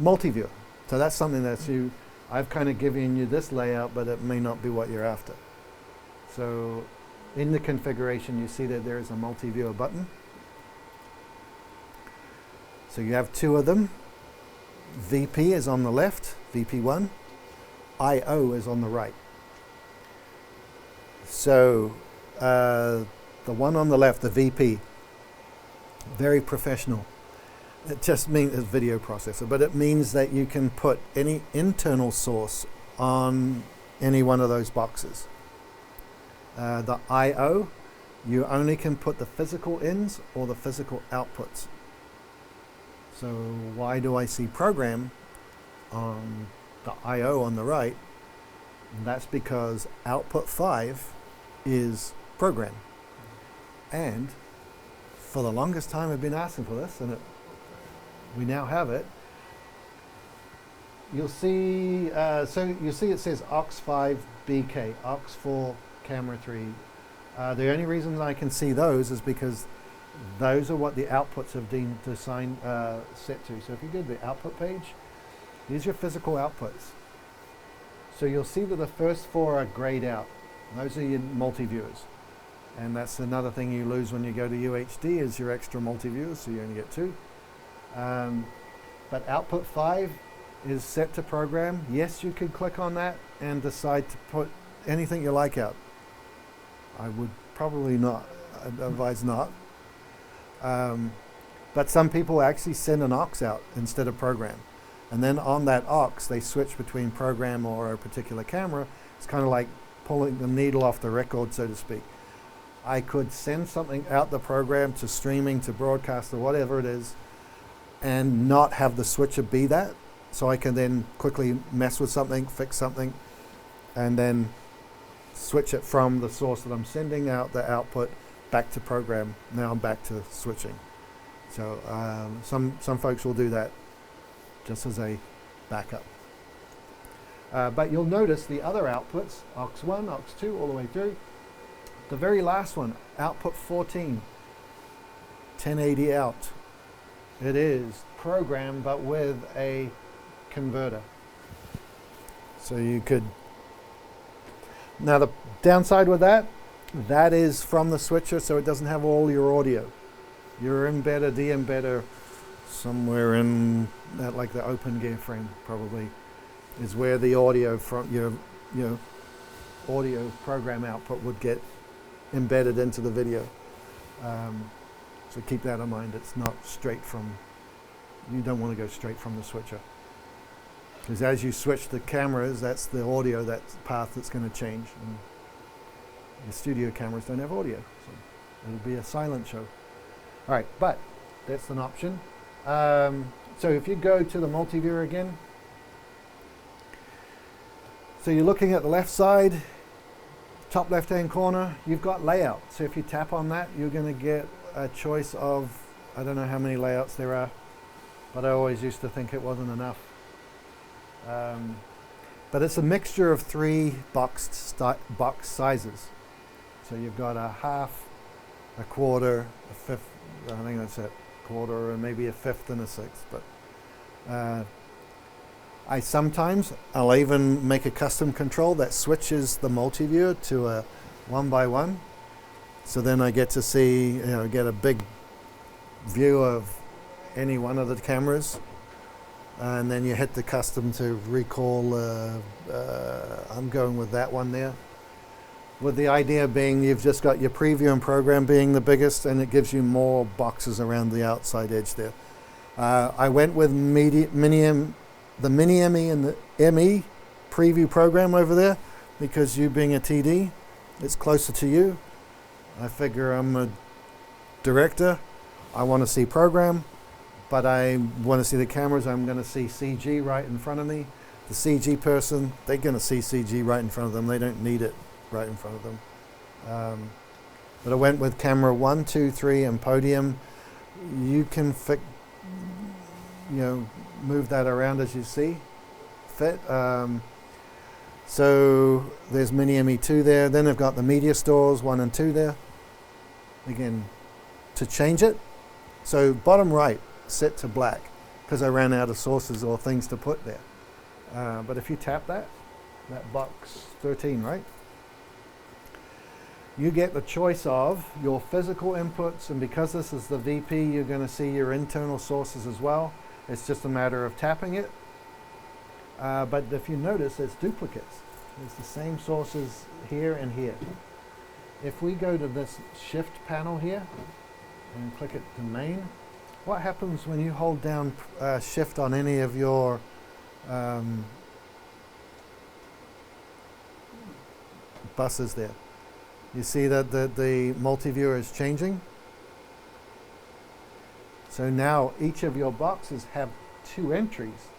Multiviewer. So that's something that's I've kind of given you this layout, but it may not be what you're after. So in the configuration, you see that there is a multi-viewer button. So you have two of them. VP is on the left, VP1. IO is on the right. So the one on the left, the VP, very professional. It just means a video processor, but it means that you can put any internal source on any one of those boxes. The I/O, you only can put the physical ins or the physical outputs. So why do I see program on the I/O on the right? And that's because output 5 is program. And for the longest time I've been asking for this, and we now have it. You'll see, so you see it says aux5 BK, aux4 camera 3. The only reason I can see those is because those are what the outputs have been designed, set to. So if you go to the output page, these are your physical outputs. So you'll see that the first 4 are grayed out. Those are your multi-viewers. And that's another thing you lose when you go to UHD is your extra multi-viewers, so you only get 2. But output 5 is set to program. Yes, you could click on that and decide to put anything you like out. I would probably not, advise not. But some people actually send an aux out instead of program. And then on that aux, they switch between program or a particular camera. It's kind of like pulling the needle off the record, so to speak. I could send something out the program to streaming, to broadcast, or whatever it is, and not have the switcher be that. So I can then quickly mess with something, fix something, and then switch it from the source that I'm sending out the output back to program. Now I'm back to switching. So some folks will do that just as a backup. But you'll notice the other outputs, aux1, aux2, all the way through. The very last one, output 14, 1080 out. It is program, but with a converter. So you could, now the downside with that is from the switcher, so it doesn't have all your audio. Your embedder, de-embedder, somewhere in that, like the open gear frame probably, is where the audio from your audio program output would get embedded into the video. So keep that in mind. It's not straight from, you don't want to go straight from the switcher. Because as you switch the cameras, that's the audio, that path that's going to change. And the studio cameras don't have audio, so it'll be a silent show. All right, but that's an option. So if you go to the multi-viewer again, so you're looking at the left side, top left-hand corner, you've got layout. So if you tap on that, you're going to get a choice of, I don't know how many layouts there are, but I always used to think it wasn't enough. But it's a mixture of 3 box sizes. So you've got a half, a quarter, a fifth, I think that's it, quarter, and maybe a fifth and a sixth. But I'll even make a custom control that switches the multi-viewer to a 1x1. So then I get to see, get a big view of any one of the cameras. And then you hit the custom to recall, I'm going with that one there. With the idea being you've just got your preview and program being the biggest, and it gives you more boxes around the outside edge there. I went with the Mini-ME and the ME preview program over there because you being a TD, it's closer to you. I figure I'm a director. I want to see program, but I want to see the cameras. I'm going to see CG right in front of me. The CG person, they're going to see CG right in front of them. They don't need it right in front of them. But I went with camera 1, 2, 3, and podium. You can move that around as you see fit. So there's Mini ME2 there. Then I've got the media stores 1 and 2 there. Again, to change it, so bottom right, set to black. because I ran out of sources or things to put there. But if you tap that box 13, right? You get the choice of your physical inputs, and because this is the VP, you're going to see your internal sources as well. It's just a matter of tapping it. But if you notice, there's duplicates. There's the same sources here and here. If we go to this shift panel here and click it to main, what happens when you hold down shift on any of your buses there? You see that the multiviewer is changing. So now each of your boxes have 2 entries.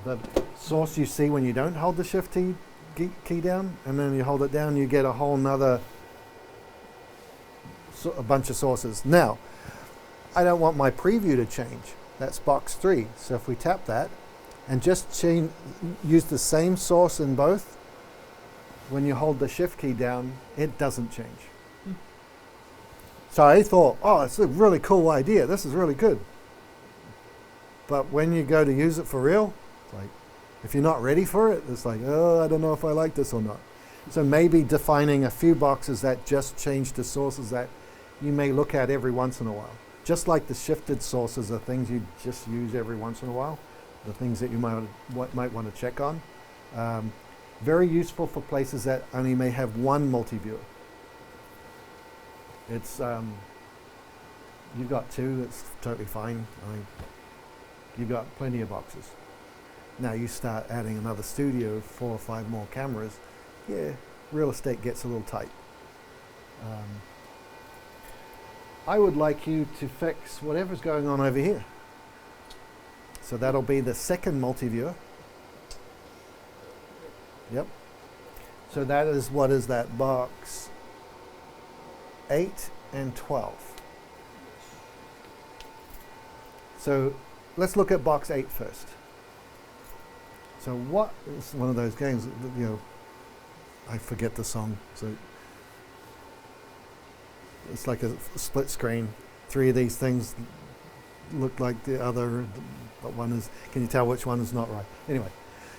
The source you see when you don't hold the shift key down, and then you hold it down, you get a whole nother a bunch of sources. Now, I don't want my preview to change. That's box 3. So if we tap that and just use the same source in both, when you hold the shift key down, it doesn't change. So I thought, oh, it's a really cool idea. This is really good. But when you go to use it for real, it's like, if you're not ready for it, it's like, oh, I don't know if I like this or not. So maybe defining a few boxes that just change to sources that you may look at every once in a while. Just like the shifted sources are things you just use every once in a while, the things that you might want to check on. Very useful for places that only may have one multiviewer. It's you've got 2, it's totally fine. You've got plenty of boxes. Now you start adding another studio, 4 or 5 more cameras. Yeah, real estate gets a little tight. I would like you to fix whatever's going on over here. So that'll be the second multiviewer. Yep. So that is, what is that, box 8 and 12. So let's look at box 8 first. So what is one of those games, you know, I forget the song. So it's like a split screen. 3 of these things look like the other, but one is, can you tell which one is not right? Anyway,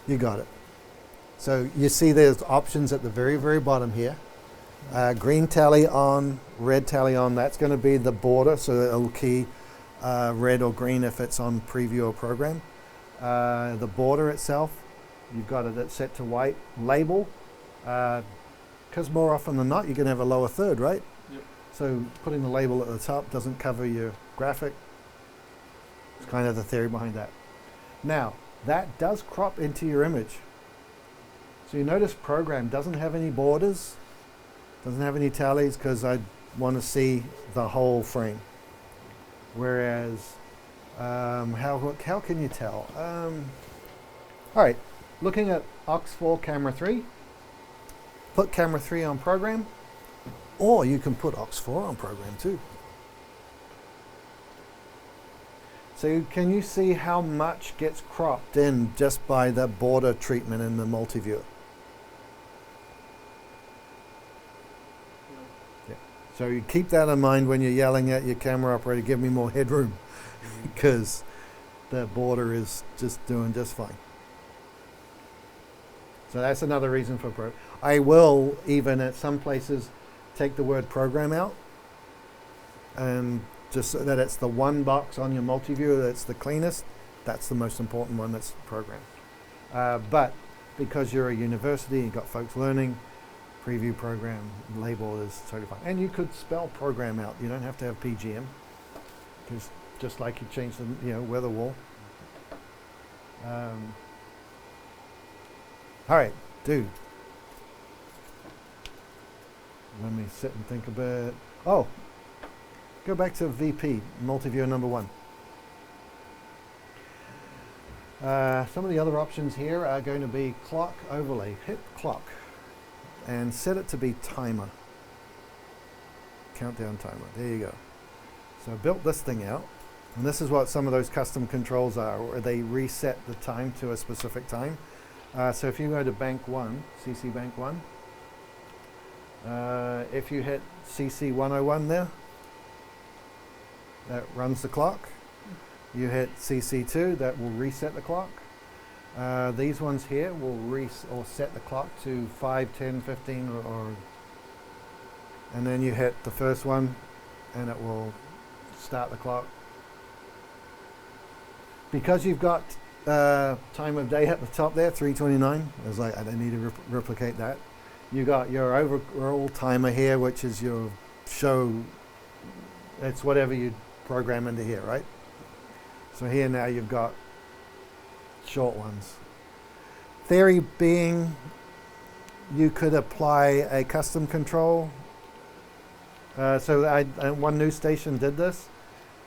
you got it. So you see there's options at the very, very bottom here. Green tally on, red tally on. That's going to be the border, so it'll key red or green if it's on preview or program. The border itself, you've got it set to white. Label, because more often than not, you're going to have a lower third, right? Yep. So putting the label at the top doesn't cover your graphic. It's kind of the theory behind that. Now, that does crop into your image. So you notice program doesn't have any borders, doesn't have any tallies, because I want to see the whole frame. Whereas, how can you tell? All right, looking at aux4 camera 3, put camera 3 on program, or you can put aux4 on program too. So can you see how much gets cropped in just by the border treatment in the multiviewer? Yeah. So you keep that in mind when you're yelling at your camera operator, give me more headroom, because the border is just doing just fine. So that's another reason for I will, even at some places, take the word program out, and just so that it's the one box on your multiviewer that's the cleanest. That's the most important one, that's program. But because you're a university, you've got folks learning, preview program, label is totally fine. And you could spell program out. You don't have to have PGM, because just like you change the weather wall. All right, dude. Let me sit and think a bit. Oh, go back to VP, multiviewer number 1. Some of the other options here are going to be clock overlay. Hit clock and set it to be timer. Countdown timer. There you go. So I built this thing out, and this is what some of those custom controls are, where they reset the time to a specific time. So if you go to bank 1, CC bank 1, if you hit CC 101 there, that runs the clock. You hit CC2, that will reset the clock. These ones here will set the clock to 5, 10, 15, and then you hit the first one and it will start the clock. Because you've got time of day at the top there, 3:29. I was like, I don't need to replicate that. You got your overall timer here, which is your show. It's whatever you program into here, right? So here now you've got short ones. Theory being, you could apply a custom control. So one news station did this,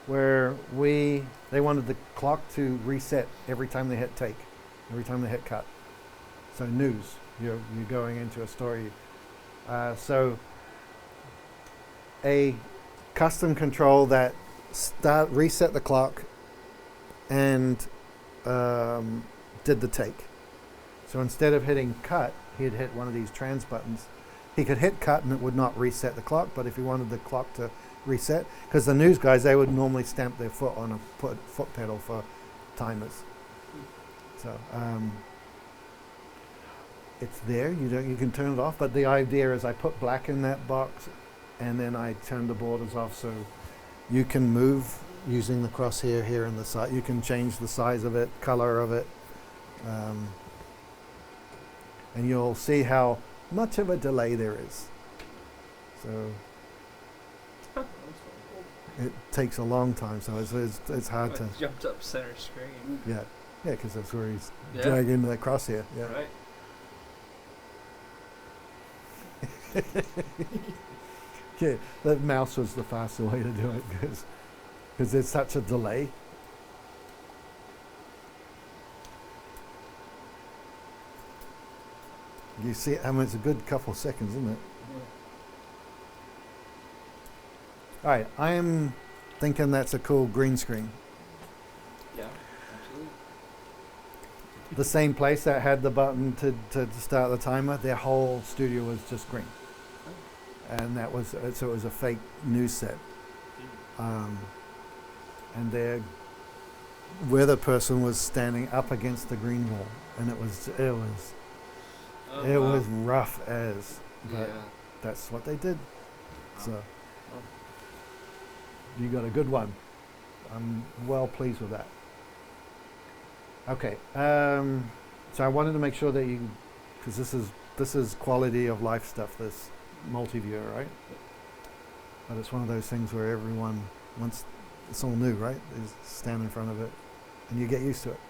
where they wanted the clock to reset every time they hit take, every time they hit cut. So news, you're going into a story. So a custom control that reset the clock and did the take. So instead of hitting cut, he'd hit one of these trans buttons. He could hit cut and it would not reset the clock, but if he wanted the clock to reset, because the news guys, they would normally stamp their foot on a foot pedal for timers. So it's there, you can turn it off, but the idea is I put black in that box and then I turn the borders off so you can move using the crosshair here in the side. You can change the size of it, color of it, and you'll see how much of a delay there is. So it takes a long time, so it's hard to. It jumped up center screen. Yeah, because that's where he's dragging the crosshair. Yeah. Right. Yeah, the mouse was the faster way to do it because there's such a delay. You see, I mean, it's a good couple of seconds, isn't it? Yeah. All right, I am thinking that's a cool green screen. Yeah, absolutely. The same place that had the button to start the timer, their whole studio was just green. And that was, so it was a fake news set. And their weather person was standing up against the green wall, and it was rough as, but that's what they did. So you got a good one. I'm well pleased with that. Okay, so I wanted to make sure that you, because this is quality of life stuff, this Multiviewer, right? But it's one of those things where everyone, once it's all new, right, is stand in front of it and you get used to it.